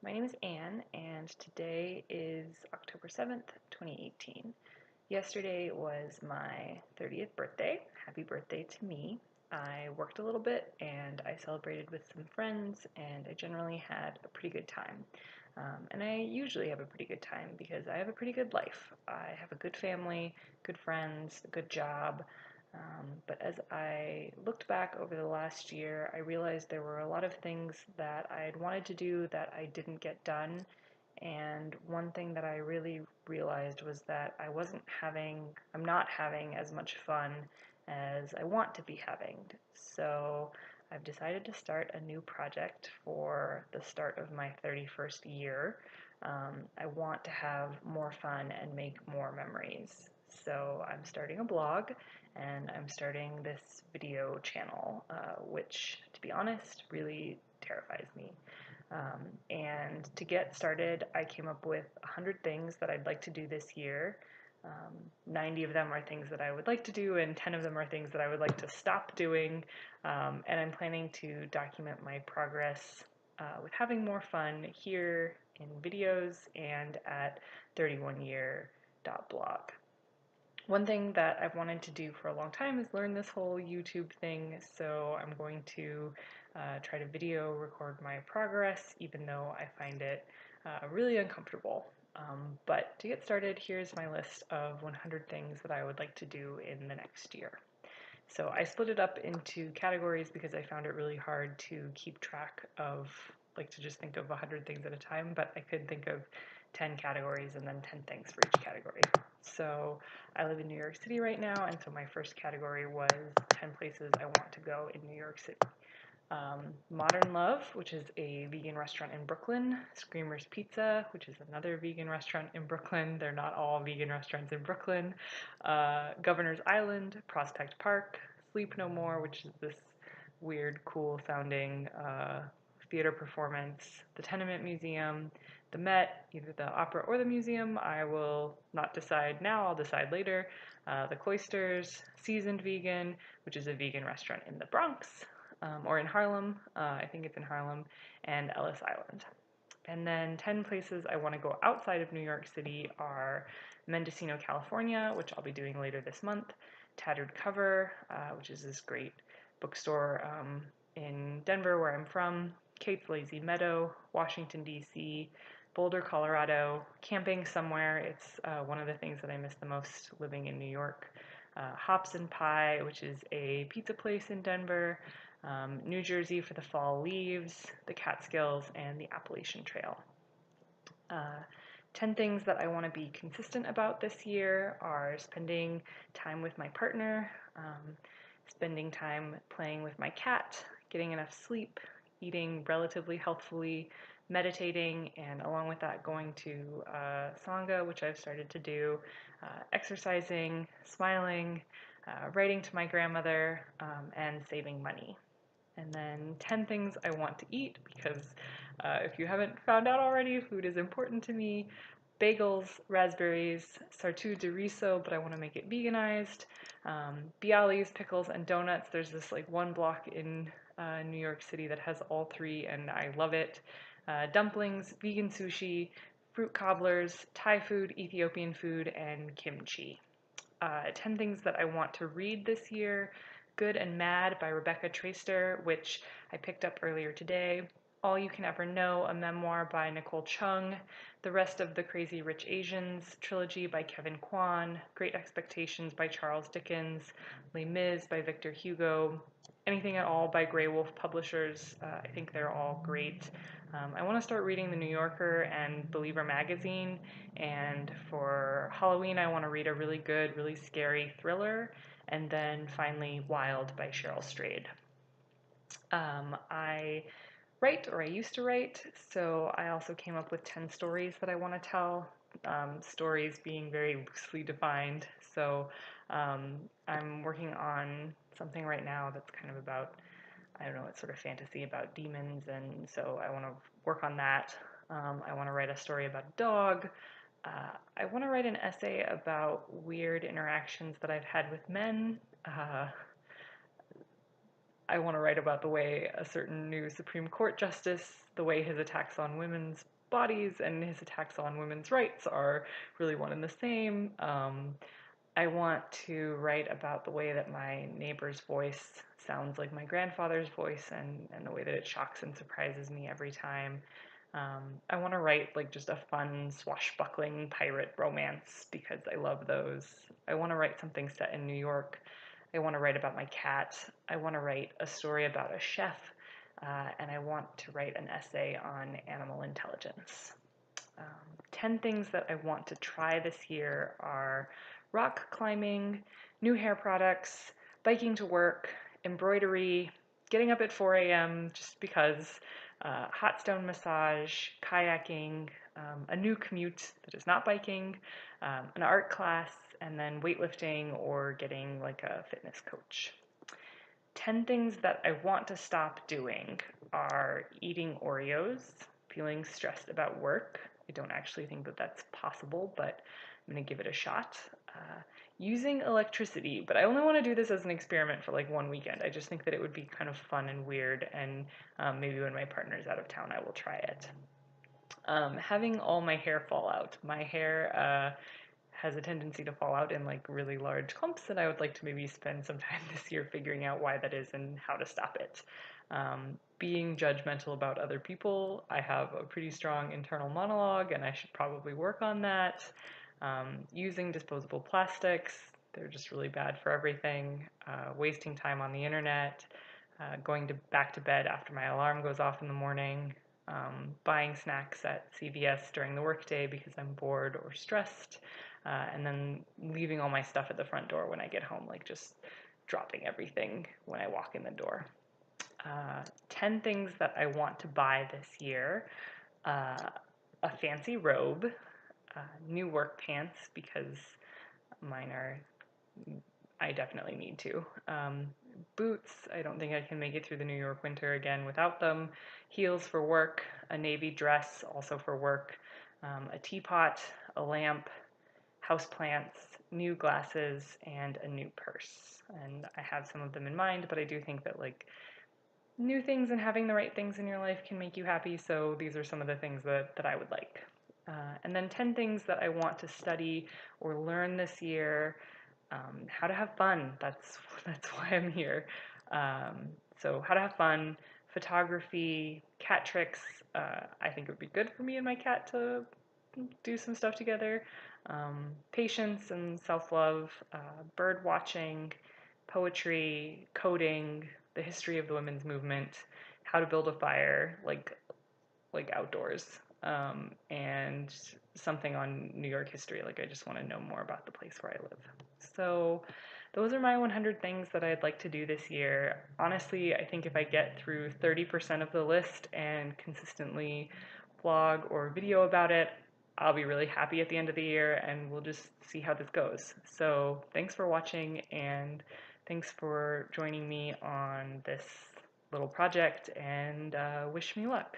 My name is Anne, and today is October 7th, 2018. Yesterday was my 30th birthday. Happy birthday to me. I worked a little bit and I celebrated with some friends, and I generally had a pretty good time. And I usually have a pretty good time because I have a pretty good life. I have a good family, good friends, a good job. But as I looked back over the last year, I realized there were a lot of things that I had wanted to do that I didn't get done. And one thing that I really realized was that I'm not having as much fun as I want to be having. So I've decided to start a new project for the start of my 31st year. I want to have more fun and make more memories. So I'm starting a blog and I'm starting this video channel, which, to be honest, really terrifies me. And to get started, I came up with 100 things that I'd like to do this year. 90 of them are things that I would like to do, and 10 of them are things that I would like to stop doing. And I'm planning to document my progress with having more fun here in videos and at 31year.blog. One thing that I've wanted to do for a long time is learn this whole YouTube thing, so I'm going to try to video record my progress, even though I find it really uncomfortable. But to get started, here's my list of 100 things that I would like to do in the next year. So I split it up into categories because I found it really hard to keep track of, like, to just think of 100 things at a time, but I could think of 10 categories and then 10 things for each category. So I live in New York City right now, and so my first category was 10 places I want to go in New York City. Modern Love, which is a vegan restaurant in Brooklyn. Screamer's Pizza, which is another vegan restaurant in Brooklyn. They're not all vegan restaurants in Brooklyn. Governor's Island, Prospect Park. Sleep No More, which is this weird, cool sounding theater performance. The Tenement Museum. The Met, either the opera or the museum. I will not decide now, I'll decide later. The Cloisters. Seasoned Vegan, which is a vegan restaurant in the Bronx. Or in Harlem, I think it's in Harlem, and Ellis Island. And then 10 places I want to go outside of New York City are Mendocino, California, which I'll be doing later this month, Tattered Cover, which is this great bookstore in Denver, where I'm from, Kate's Lazy Meadow, Washington, D.C., Boulder, Colorado, camping somewhere. It's one of the things that I miss the most living in New York. Hops and Pie, which is a pizza place in Denver, New Jersey for the fall leaves, the Catskills, and the Appalachian Trail. 10 things that I want to be consistent about this year are spending time with my partner, spending time playing with my cat, getting enough sleep, eating relatively healthfully, meditating, and along with that, going to Sangha, which I've started to do, exercising, smiling, writing to my grandmother, and saving money. And then 10 things I want to eat because if you haven't found out already, food is important to me. Bagels, raspberries, sartù de riso, but I want to make it veganized. Bialys, pickles, and donuts. There's this like one block in New York City that has all three, and I love it. Dumplings, vegan sushi, fruit cobblers, Thai food, Ethiopian food, and kimchi. 10 things that I want to read this year. Good and Mad by Rebecca Traister, which I picked up earlier today. All You Can Ever Know, a memoir by Nicole Chung. The Rest of the Crazy Rich Asians trilogy by Kevin Kwan. Great Expectations by Charles Dickens. Les Mis by Victor Hugo. Anything at All by Grey Wolf Publishers. I think they're all great. I want to start reading The New Yorker and Believer magazine, and for Halloween I want to read a really good, really scary thriller, and then finally Wild by Cheryl Strayed. I write, or I used to write, so I also came up with 10 stories that I want to tell, stories being very loosely defined. So I'm working on something right now that's kind of about, I don't know, it's sort of fantasy about demons, and so I want to work on that. I want to write a story about a dog. I want to write an essay about weird interactions that I've had with men. I want to write about the way a certain new Supreme Court justice the way his attacks on women's bodies and his attacks on women's rights are really one and the same. I want to write about the way that my neighbor's voice sounds like my grandfather's voice, and the way that it shocks and surprises me every time. I want to write like just a fun swashbuckling pirate romance because I love those. I want to write something set in New York. I want to write about my cat. I want to write a story about a chef. And I want to write an essay on animal intelligence. 10 things that I want to try this year are rock climbing, new hair products, biking to work, embroidery, getting up at 4 a.m. just because, hot stone massage, kayaking, a new commute that is not biking, an art class, and then weightlifting or getting like a fitness coach. 10 things that I want to stop doing are eating Oreos, feeling stressed about work. I don't actually think that that's possible, but I'm going to give it a shot. Using electricity, but I only want to do this as an experiment for like one weekend. I just think that it would be kind of fun and weird, and maybe when my partner's out of town, I will try it. Having all my hair fall out. My hair has a tendency to fall out in like really large clumps, and I would like to maybe spend some time this year figuring out why that is and how to stop it. Being judgmental about other people, I have a pretty strong internal monologue, and I should probably work on that. Using disposable plastics, they're just really bad for everything. Wasting time on the internet, going back to bed after my alarm goes off in the morning, buying snacks at CVS during the workday because I'm bored or stressed, and then leaving all my stuff at the front door when I get home, like just dropping everything when I walk in the door. 10 things that I want to buy this year. A fancy robe, new work pants because mine are, I definitely need to. Boots, I don't think I can make it through the New York winter again without them. Heels for work, a navy dress also for work, a teapot, a lamp, houseplants, new glasses, and a new purse. And I have some of them in mind, but I do think that like new things and having the right things in your life can make you happy, so these are some of the things that I would like. And then 10 things that I want to study or learn this year. How to have fun, that's why I'm here. So how to have fun, photography, cat tricks. I think it would be good for me and my cat to do some stuff together. Patience and self-love, bird watching, poetry, coding, the history of the women's movement, how to build a fire, like outdoors, and something on New York history. Like I just want to know more about the place where I live. So those are my 100 things that I'd like to do this year. Honestly, I think if I get through 30% of the list and consistently vlog or video about it, I'll be really happy at the end of the year, and we'll just see how this goes. So thanks for watching, and thanks for joining me on this little project, and wish me luck.